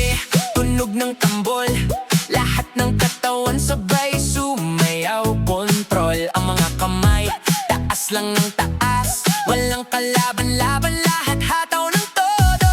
gabi, tunog ng tambol, lahat ng katawan sabay sumayaw. Kontrol ang mga kamay, taas lang ng taas, walang kalaban-laban, lahat hataw ng todo.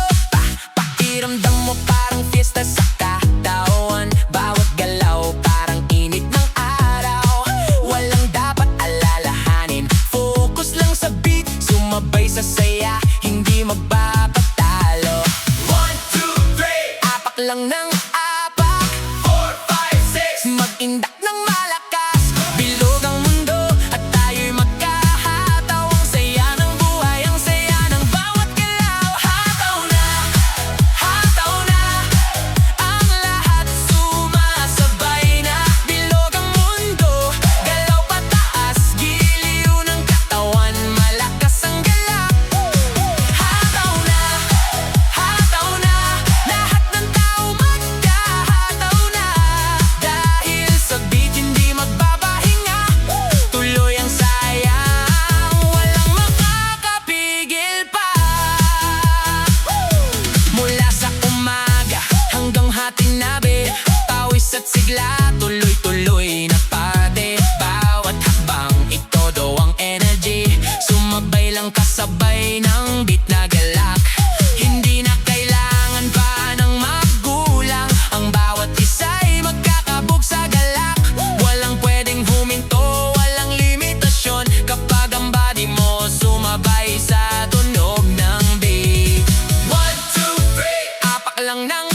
Pakiramdam mo parang fiesta sa katawan, bawat galaw parang init ng araw. Walang dapat alalahanin, focus lang sa beat, sumabay sa saya, hindi magpapatalo. 1, 2, 3, apak lang ng apak. 4, 5, 6, mag-indak ng malakas, bilog ang mundo at tayo'y magkahataw. Ang saya ng buhay, ang saya ng bawat galaw. Hataw na, ang lahat sumasabay na. Bilog ang mundo, galaw pataas, giliw ng katawan, malakas ang galak. Hataw na, lahat ng tao magkahataw na. Dahil sa beat hindi magbabahinga, tuloy ang sayang, walang makakapigil pa. Mula sa umaga hanggang hatinabi, pawis at sigla, tuloy-tuloy na pate. Bawat hakbang, ito daw ang energy, sumabay lang kasabay ng beat na galak. Hindi na kailangan pa ng magulang, ang bawat isa'y magkakabog sa galak. Walang pwedeng huminto, walang limitasyon, kapag ang body mo sumabay sa tunog ng beat. 1, 2, 3, apak lang ng